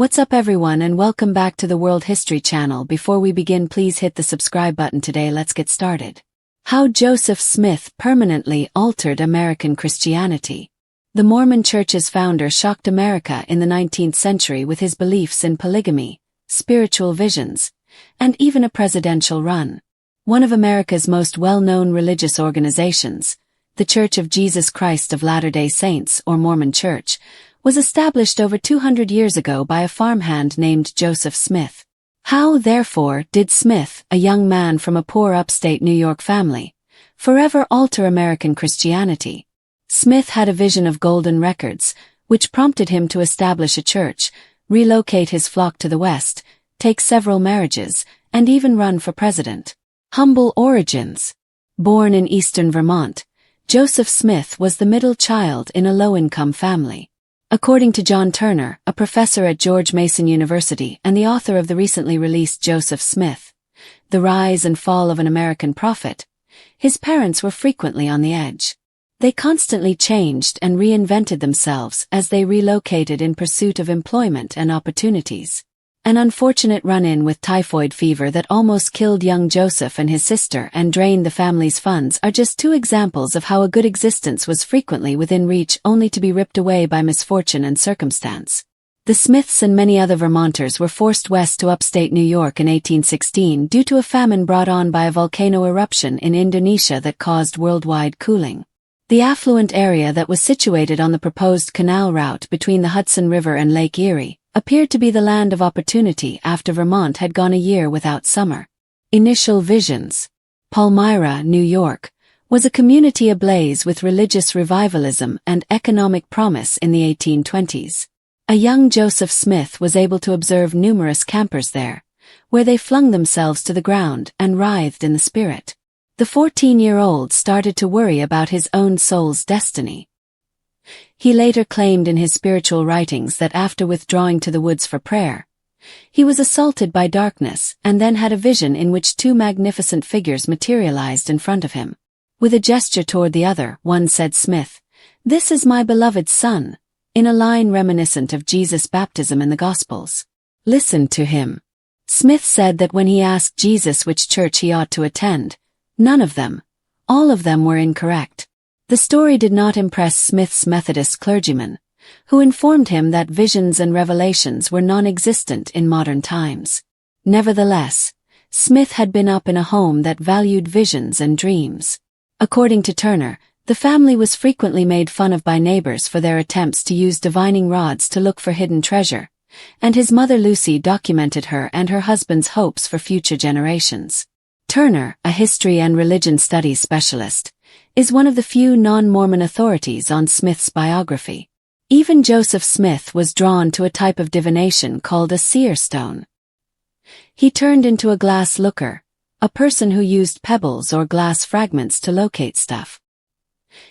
What's up everyone and welcome back to the World History Channel. Before we begin, please hit the subscribe button today. Let's get started. How Joseph Smith permanently altered American Christianity. The Mormon Church's founder shocked America in the 19th century with his beliefs in polygamy, spiritual visions, and even a presidential run. One of America's most well-known religious organizations, the Church of Jesus Christ of Latter-day Saints, or Mormon Church, was established over 200 years ago by a farmhand named Joseph Smith. How, therefore, did Smith, a young man from a poor upstate New York family, forever alter American Christianity? Smith had a vision of golden records, which prompted him to establish a church, relocate his flock to the West, take several marriages, and even run for president. Humble origins. Born in eastern Vermont, Joseph Smith was the middle child in a low-income family. According to John Turner, a professor at George Mason University and the author of the recently released Joseph Smith, The Rise and Fall of an American Prophet, his parents were frequently on the edge. They constantly changed and reinvented themselves as they relocated in pursuit of employment and opportunities. An unfortunate run-in with typhoid fever that almost killed young Joseph and his sister and drained the family's funds are just two examples of how a good existence was frequently within reach only to be ripped away by misfortune and circumstance. The Smiths and many other Vermonters were forced west to upstate New York in 1816 due to a famine brought on by a volcano eruption in Indonesia that caused worldwide cooling. The affluent area that was situated on the proposed canal route between the Hudson River and Lake Erie appeared to be the land of opportunity after Vermont had gone a year without summer. Initial visions. Palmyra, New York, was a community ablaze with religious revivalism and economic promise in the 1820s. A young Joseph Smith was able to observe numerous campers there, where they flung themselves to the ground and writhed in the spirit. The 14-year-old started to worry about his own soul's destiny. He later claimed in his spiritual writings that after withdrawing to the woods for prayer, he was assaulted by darkness and then had a vision in which two magnificent figures materialized in front of him. With a gesture toward the other, one said, "Smith, this is my beloved son," in a line reminiscent of Jesus' baptism in the Gospels. Listen to him. Smith said that when he asked Jesus which church he ought to attend, none of them, all of them were incorrect. The story did not impress Smith's Methodist clergyman, who informed him that visions and revelations were non-existent in modern times. Nevertheless, Smith had been up in a home that valued visions and dreams. According to Turner, the family was frequently made fun of by neighbors for their attempts to use divining rods to look for hidden treasure, and his mother Lucy documented her and her husband's hopes for future generations. Turner, a history and religion studies specialist, is one of the few non-Mormon authorities on Smith's biography. Even Joseph Smith was drawn to a type of divination called a seer stone. He turned into a glass looker, a person who used pebbles or glass fragments to locate stuff.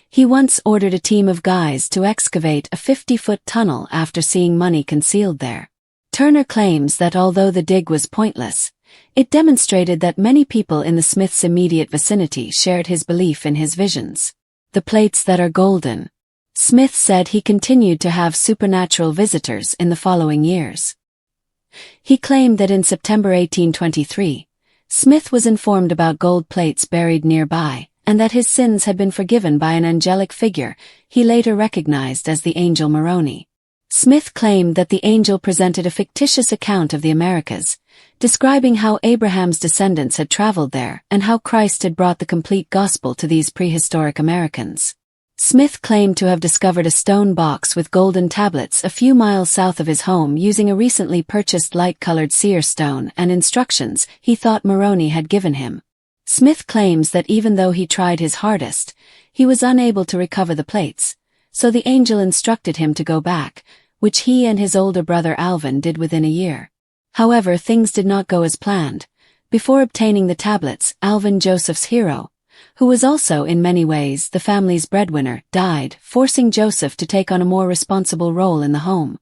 He once ordered a team of guys to excavate a 50-foot tunnel after seeing money concealed there. Turner claims that although the dig was pointless, it demonstrated that many people in the Smiths' immediate vicinity shared his belief in his visions. The plates that are golden. Smith said he continued to have supernatural visitors in the following years. He claimed that in September 1823, Smith was informed about gold plates buried nearby, and that his sins had been forgiven by an angelic figure he later recognized as the angel Moroni. Smith claimed that the angel presented a fictitious account of the Americas, describing how Abraham's descendants had traveled there and how Christ had brought the complete gospel to these prehistoric Americans. Smith claimed to have discovered a stone box with golden tablets a few miles south of his home using a recently purchased light-colored seer stone and instructions he thought Moroni had given him. Smith claims that even though he tried his hardest, he was unable to recover the plates, so the angel instructed him to go back, which he and his older brother Alvin did within a year. However, things did not go as planned. Before obtaining the tablets, Alvin, Joseph's hero, who was also in many ways the family's breadwinner, died, forcing Joseph to take on a more responsible role in the home.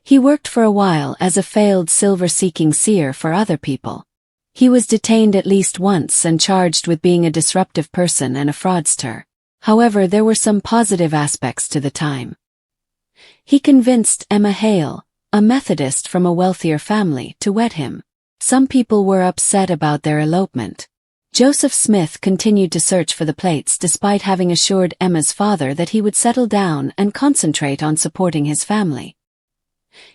He worked for a while as a failed silver-seeking seer for other people. He was detained at least once and charged with being a disruptive person and a fraudster. However, there were some positive aspects to the time. He convinced Emma Hale, a Methodist from a wealthier family, to wed him. Some people were upset about their elopement. Joseph Smith continued to search for the plates despite having assured Emma's father that he would settle down and concentrate on supporting his family.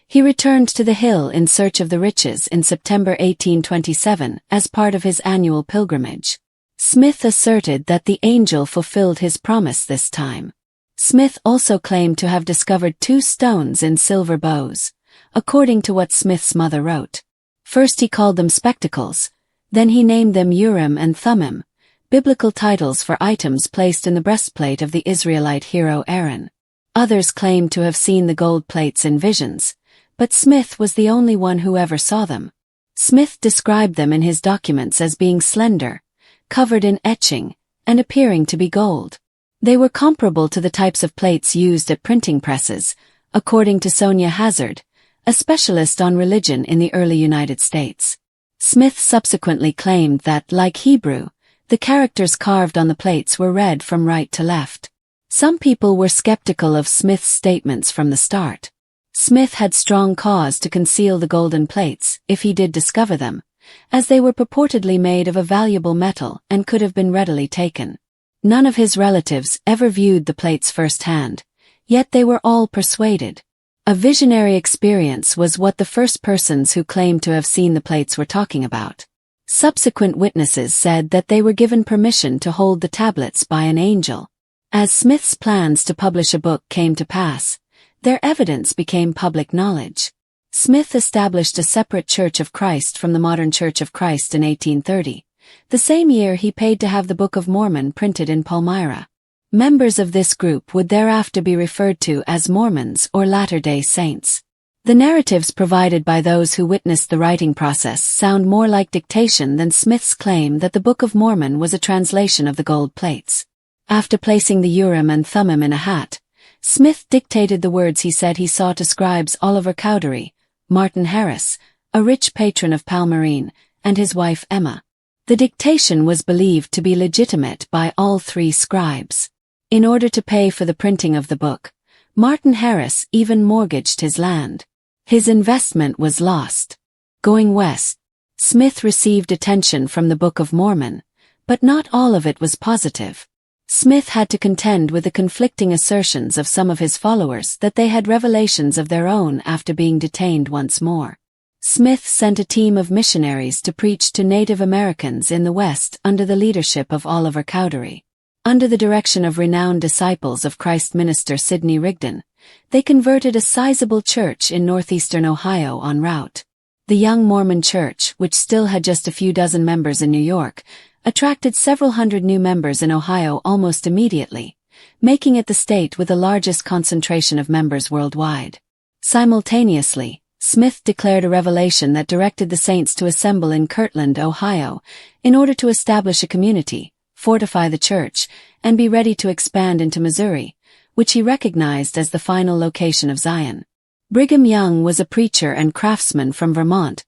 He returned to the hill in search of the riches in September 1827 as part of his annual pilgrimage. Smith asserted that the angel fulfilled his promise this time. Smith also claimed to have discovered 2 stones in silver bows, according to what Smith's mother wrote. First he called them spectacles, then he named them Urim and Thummim, biblical titles for items placed in the breastplate of the Israelite hero Aaron. Others claimed to have seen the gold plates in visions, but Smith was the only one who ever saw them. Smith described them in his documents as being slender, covered in etching, and appearing to be gold. They were comparable to the types of plates used at printing presses, according to Sonia Hazard, a specialist on religion in the early United States. Smith subsequently claimed that, like Hebrew, the characters carved on the plates were read from right to left. Some people were skeptical of Smith's statements from the start. Smith had strong cause to conceal the golden plates, if he did discover them, as they were purportedly made of a valuable metal and could have been readily taken. None of his relatives ever viewed the plates firsthand, yet they were all persuaded. A visionary experience was what the first persons who claimed to have seen the plates were talking about. Subsequent witnesses said that they were given permission to hold the tablets by an angel. As Smith's plans to publish a book came to pass, their evidence became public knowledge. Smith established a separate Church of Christ from the modern Church of Christ in 1830, the same year he paid to have the Book of Mormon printed in Palmyra. Members of this group would thereafter be referred to as Mormons or Latter-day Saints. The narratives provided by those who witnessed the writing process sound more like dictation than Smith's claim that the Book of Mormon was a translation of the gold plates. After placing the Urim and Thummim in a hat, Smith dictated the words he said he saw to scribes Oliver Cowdery, Martin Harris, a rich patron of Palmyrene, and his wife Emma. The dictation was believed to be legitimate by all 3 scribes. In order to pay for the printing of the book, Martin Harris even mortgaged his land. His investment was lost. Going west, Smith received attention from the Book of Mormon, but not all of it was positive. Smith had to contend with the conflicting assertions of some of his followers that they had revelations of their own after being detained once more. Smith sent a team of missionaries to preach to Native Americans in the West under the leadership of Oliver Cowdery. Under the direction of renowned disciples of Christ minister Sidney Rigdon, they converted a sizable church in northeastern Ohio en route. The Young Mormon Church, which still had just a few dozen members in New York, attracted several hundred new members in Ohio almost immediately, making it the state with the largest concentration of members worldwide. Simultaneously, Smith declared a revelation that directed the saints to assemble in Kirtland, Ohio, in order to establish a community, fortify the church, and be ready to expand into Missouri, which he recognized as the final location of Zion. Brigham Young was a preacher and craftsman from Vermont,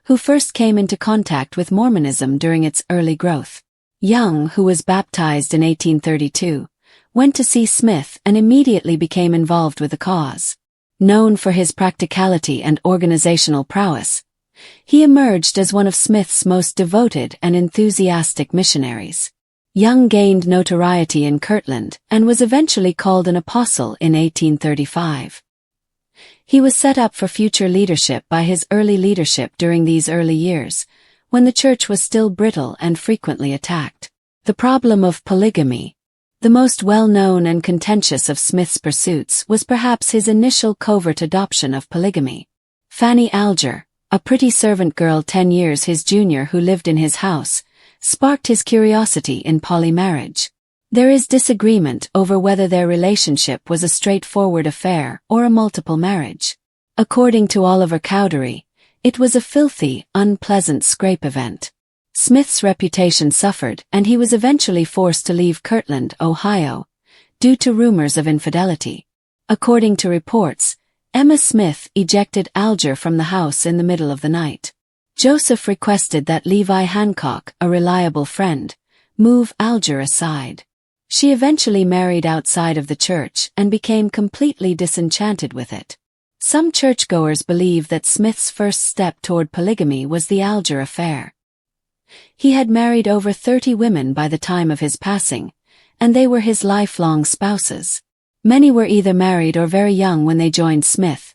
who first came into contact with Mormonism during its early growth. Young, who was baptized in 1832, went to see Smith and immediately became involved with the cause. Known for his practicality and organizational prowess, he emerged as one of Smith's most devoted and enthusiastic missionaries. Young gained notoriety in Kirtland and was eventually called an apostle in 1835. He was set up for future leadership by his early leadership during these early years, when the church was still brittle and frequently attacked. The problem of polygamy, the most well-known and contentious of Smith's pursuits, was perhaps his initial covert adoption of polygamy. Fanny Alger, a pretty servant girl 10 years his junior who lived in his house, sparked his curiosity in polymarriage. There is disagreement over whether their relationship was a straightforward affair or a multiple marriage. According to Oliver Cowdery, it was a filthy, unpleasant scrape event. Smith's reputation suffered and he was eventually forced to leave Kirtland, Ohio, due to rumors of infidelity. According to reports, Emma Smith ejected Alger from the house in the middle of the night. Joseph requested that Levi Hancock, a reliable friend, move Alger aside. She eventually married outside of the church and became completely disenchanted with it. Some churchgoers believe that Smith's first step toward polygamy was the Alger affair. He had married over 30 women by the time of his passing, and they were his lifelong spouses. Many were either married or very young when they joined Smith.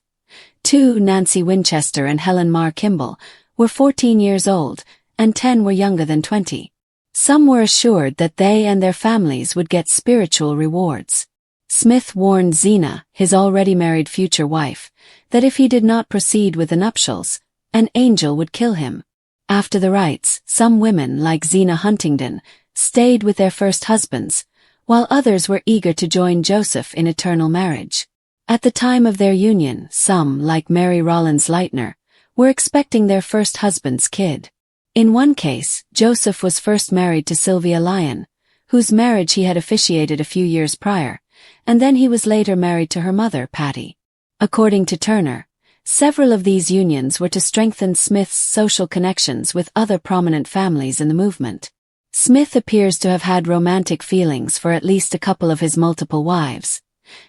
Two, Nancy Winchester and Helen Mar Kimball, were 14 years old, and 10 were younger than 20. Some were assured that they and their families would get spiritual rewards. Smith warned Zena, his already married future wife, that if he did not proceed with the nuptials, an angel would kill him. After the rites, some women, like Zena Huntingdon, stayed with their first husbands, while others were eager to join Joseph in eternal marriage. At the time of their union, some, like Mary Rollins Lightner, were expecting their first husband's kid. In one case, Joseph was first married to Sylvia Lyon, whose marriage he had officiated a few years prior, and then he was later married to her mother, Patty. According to Turner, several of these unions were to strengthen Smith's social connections with other prominent families in the movement. Smith appears to have had romantic feelings for at least a couple of his multiple wives,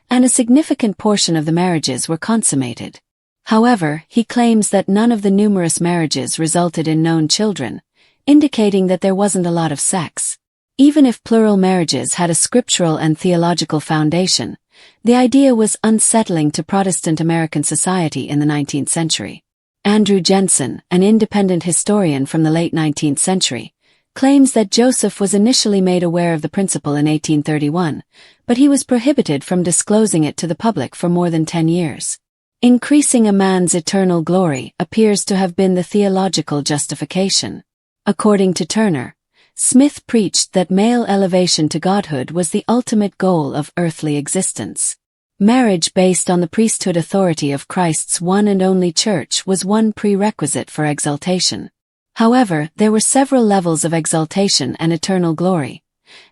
and a significant portion of the marriages were consummated. However, he claims that none of the numerous marriages resulted in known children, indicating that there wasn't a lot of sex. Even if plural marriages had a scriptural and theological foundation, the idea was unsettling to Protestant American society in the 19th century. Andrew Jensen, an independent historian from the late 19th century, claims that Joseph was initially made aware of the principle in 1831, but he was prohibited from disclosing it to the public for more than 10 years. Increasing a man's eternal glory appears to have been the theological justification. According to Turner, Smith preached that male elevation to godhood was the ultimate goal of earthly existence. Marriage based on the priesthood authority of Christ's one and only church was one prerequisite for exaltation. However, there were several levels of exaltation and eternal glory,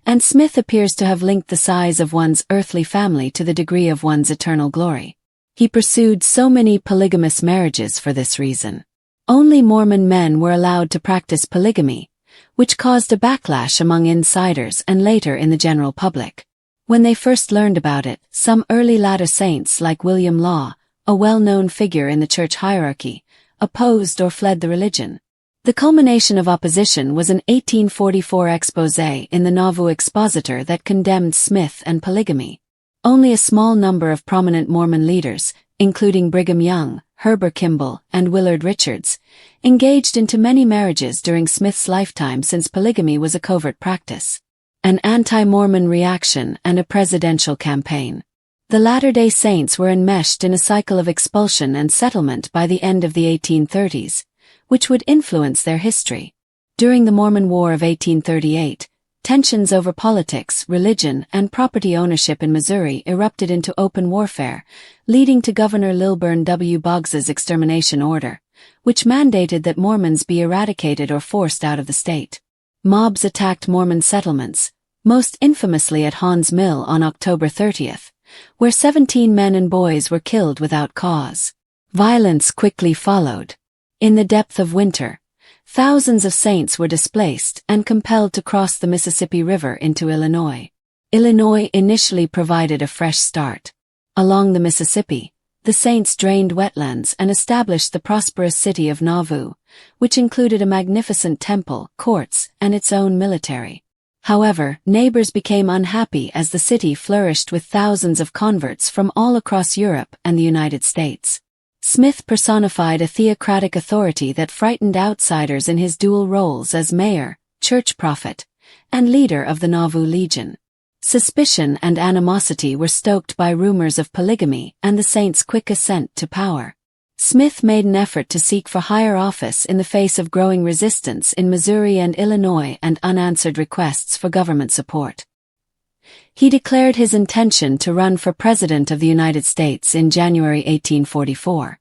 and Smith appears to have linked the size of one's earthly family to the degree of one's eternal glory. He pursued so many polygamous marriages for this reason. Only Mormon men were allowed to practice polygamy, which caused a backlash among insiders and later in the general public. When they first learned about it, some early Latter Saints like William Law, a well-known figure in the church hierarchy, opposed or fled the religion. The culmination of opposition was an 1844 exposé in the Nauvoo Expositor that condemned Smith and polygamy. Only a small number of prominent Mormon leaders, including Brigham Young, Heber Kimball, and Willard Richards, engaged into many marriages during Smith's lifetime since polygamy was a covert practice. An anti-Mormon reaction and a presidential campaign. The Latter-day Saints were enmeshed in a cycle of expulsion and settlement by the end of the 1830s, which would influence their history. During the Mormon War of 1838, tensions over politics, religion, and property ownership in Missouri erupted into open warfare, leading to Governor Lilburn W. Boggs's extermination order, which mandated that Mormons be eradicated or forced out of the state. Mobs attacked Mormon settlements, most infamously at Haun's Mill on October 30th, where 17 men and boys were killed without cause. Violence quickly followed. In the depth of winter, thousands of saints were displaced and compelled to cross the Mississippi River into Illinois. Illinois initially provided a fresh start. Along the Mississippi, the saints drained wetlands and established the prosperous city of Nauvoo, which included a magnificent temple, courts, and its own military. However, neighbors became unhappy as the city flourished with thousands of converts from all across Europe and the United States. Smith personified a theocratic authority that frightened outsiders in his dual roles as mayor, church prophet, and leader of the Nauvoo Legion. Suspicion and animosity were stoked by rumors of polygamy and the saints' quick ascent to power. Smith made an effort to seek for higher office in the face of growing resistance in Missouri and Illinois and unanswered requests for government support. He declared his intention to run for President of the United States in January 1844.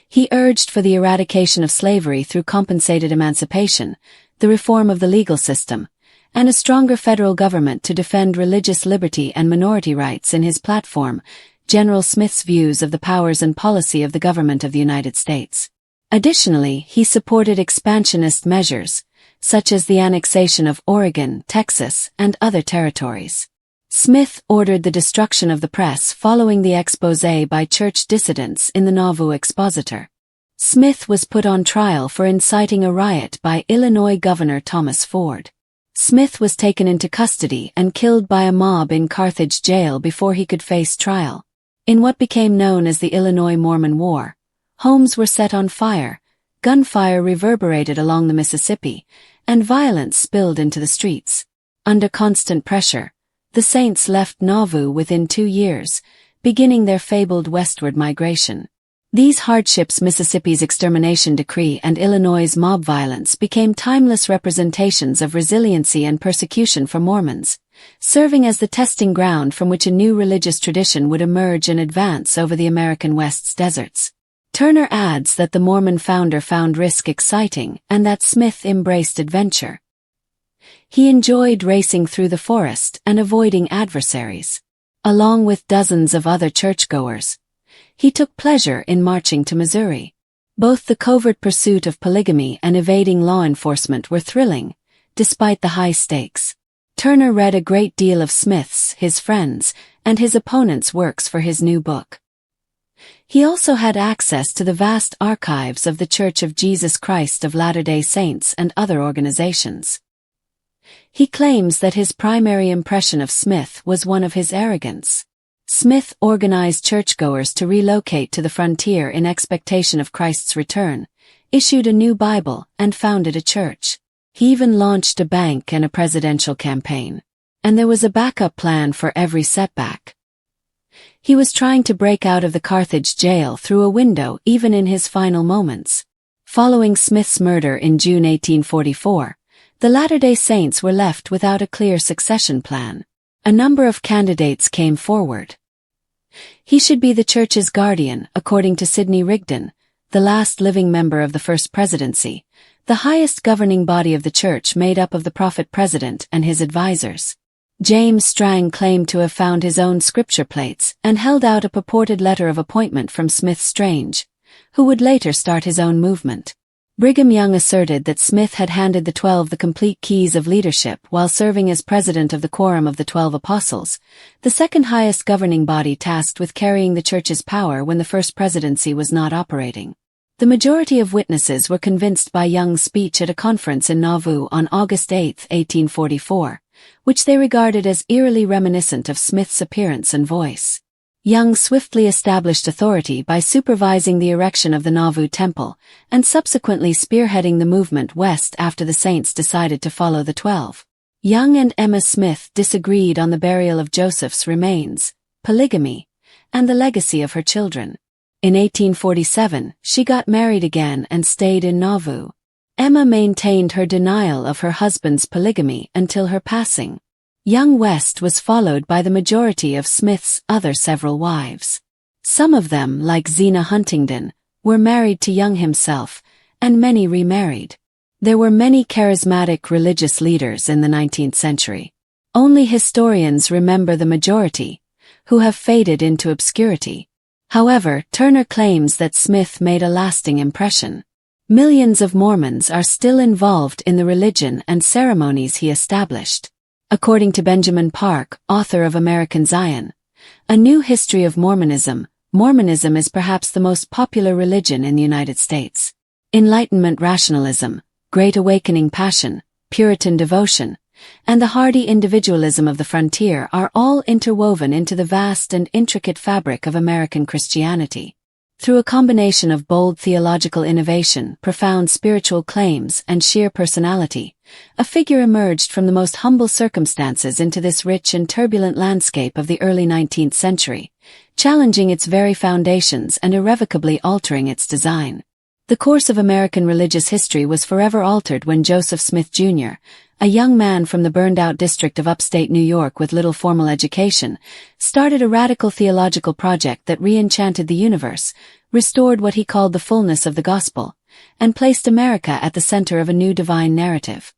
He urged for the eradication of slavery through compensated emancipation, the reform of the legal system, and a stronger federal government to defend religious liberty and minority rights. In his platform, General Smith's views of the powers and policy of the government of the United States. Additionally, he supported expansionist measures, such as the annexation of Oregon, Texas, and other territories. Smith ordered the destruction of the press following the exposé by church dissidents in the Nauvoo Expositor. Smith was put on trial for inciting a riot by Illinois Governor Thomas Ford. Smith was taken into custody and killed by a mob in Carthage jail before he could face trial. In what became known as the Illinois Mormon War, homes were set on fire, gunfire reverberated along the Mississippi, and violence spilled into the streets. Under constant pressure, the Saints left Nauvoo within 2 years, beginning their fabled westward migration. These hardships, Mississippi's extermination decree and Illinois' mob violence, became timeless representations of resiliency and persecution for Mormons, serving as the testing ground from which a new religious tradition would emerge and advance over the American West's deserts. Turner adds that the Mormon founder found risk exciting and that Smith embraced adventure. He enjoyed racing through the forest and avoiding adversaries. Along with dozens of other churchgoers, he took pleasure in marching to Missouri. Both the covert pursuit of polygamy and evading law enforcement were thrilling, despite the high stakes. Turner read a great deal of Smith's, his friends, and his opponents' works for his new book. He also had access to the vast archives of the Church of Jesus Christ of Latter-day Saints and other organizations. He claims that his primary impression of Smith was one of his arrogance. Smith organized churchgoers to relocate to the frontier in expectation of Christ's return, issued a new Bible, and founded a church. He even launched a bank and a presidential campaign. And there was a backup plan for every setback. He was trying to break out of the Carthage jail through a window even in his final moments. Following Smith's murder in June 1844, the Latter-day Saints were left without a clear succession plan. A number of candidates came forward. He should be the church's guardian, according to Sidney Rigdon, the last living member of the First Presidency, the highest governing body of the church made up of the prophet-president and his advisors. James Strang claimed to have found his own scripture plates and held out a purported letter of appointment from Smith Strange, who would later start his own movement. Brigham Young asserted that Smith had handed the 12 the complete keys of leadership while serving as president of the Quorum of the 12 Apostles, the second highest governing body tasked with carrying the church's power when the First Presidency was not operating. The majority of witnesses were convinced by Young's speech at a conference in Nauvoo on August 8, 1844, which they regarded as eerily reminiscent of Smith's appearance and voice. Young swiftly established authority by supervising the erection of the Nauvoo Temple and subsequently spearheading the movement west after the Saints decided to follow the 12. Young and Emma Smith disagreed on the burial of Joseph's remains, polygamy, and the legacy of her children. In 1847, she got married again and stayed in Nauvoo. Emma maintained her denial of her husband's polygamy until her passing. Young West was followed by the majority of Smith's other several wives. Some of them, like Zena Huntingdon, were married to Young himself, and many remarried. There were many charismatic religious leaders in the 19th century. Only historians remember the majority, who have faded into obscurity. However, Turner claims that Smith made a lasting impression. Millions of Mormons are still involved in the religion and ceremonies he established. According to Benjamin Park, author of American Zion, A New History of Mormonism, Mormonism is perhaps the most popular religion in the United States. Enlightenment rationalism, Great Awakening passion, Puritan devotion, and the hardy individualism of the frontier are all interwoven into the vast and intricate fabric of American Christianity. Through a combination of bold theological innovation, profound spiritual claims, and sheer personality, a figure emerged from the most humble circumstances into this rich and turbulent landscape of the early 19th century, challenging its very foundations and irrevocably altering its design. The course of American religious history was forever altered when Joseph Smith, Jr., a young man from the burned-out district of upstate New York with little formal education, started a radical theological project that re-enchanted the universe, restored what he called the fullness of the gospel, and placed America at the center of a new divine narrative.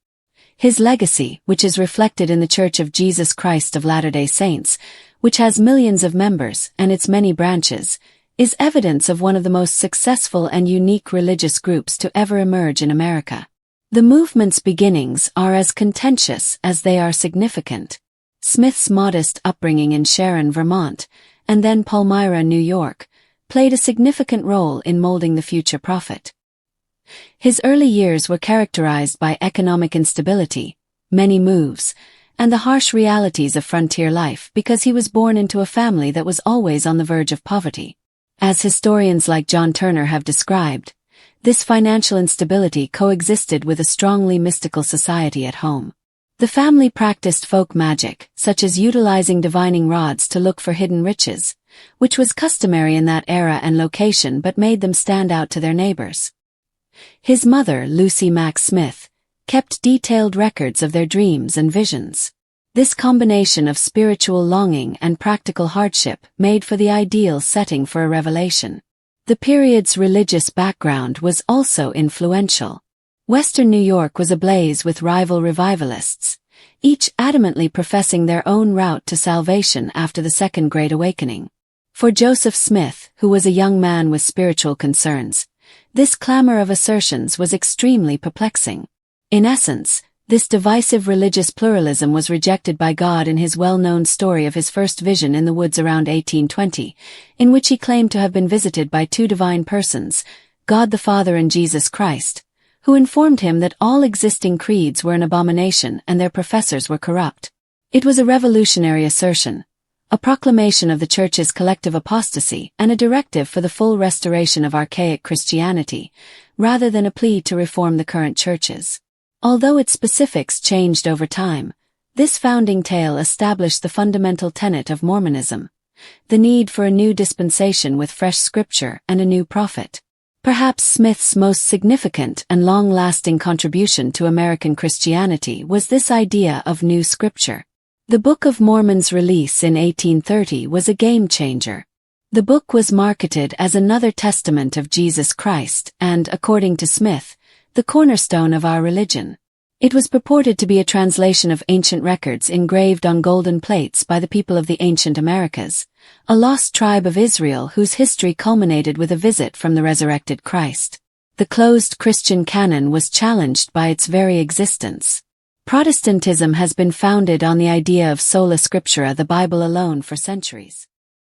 His legacy, which is reflected in the Church of Jesus Christ of Latter-day Saints, which has millions of members and its many branches, is evidence of one of the most successful and unique religious groups to ever emerge in America. The movement's beginnings are as contentious as they are significant. Smith's modest upbringing in Sharon, Vermont, and then Palmyra, New York, played a significant role in molding the future prophet. His early years were characterized by economic instability, many moves, and the harsh realities of frontier life because he was born into a family that was always on the verge of poverty. As historians like John Turner have described, this financial instability coexisted with a strongly mystical society at home. The family practiced folk magic, such as utilizing divining rods to look for hidden riches, which was customary in that era and location but made them stand out to their neighbors. His mother, Lucy Mack Smith, kept detailed records of their dreams and visions. This combination of spiritual longing and practical hardship made for the ideal setting for a revelation. The period's religious background was also influential. Western New York was ablaze with rival revivalists, each adamantly professing their own route to salvation after the Second Great Awakening. For Joseph Smith, who was a young man with spiritual concerns, this clamor of assertions was extremely perplexing. In essence, this divisive religious pluralism was rejected by God in his well-known story of his first vision in the woods around 1820, in which he claimed to have been visited by two divine persons, God the Father and Jesus Christ, who informed him that all existing creeds were an abomination and their professors were corrupt. It was a revolutionary assertion, a proclamation of the Church's collective apostasy and a directive for the full restoration of archaic Christianity, rather than a plea to reform the current churches. Although its specifics changed over time, this founding tale established the fundamental tenet of Mormonism, the need for a new dispensation with fresh scripture and a new prophet. Perhaps Smith's most significant and long-lasting contribution to American Christianity was this idea of new scripture. The Book of Mormon's release in 1830 was a game-changer. The book was marketed as another testament of Jesus Christ and, according to Smith, the cornerstone of our religion. It was purported to be a translation of ancient records engraved on golden plates by the people of the ancient Americas, a lost tribe of Israel whose history culminated with a visit from the resurrected Christ. The closed Christian canon was challenged by its very existence. Protestantism has been founded on the idea of sola scriptura, the Bible alone, for centuries.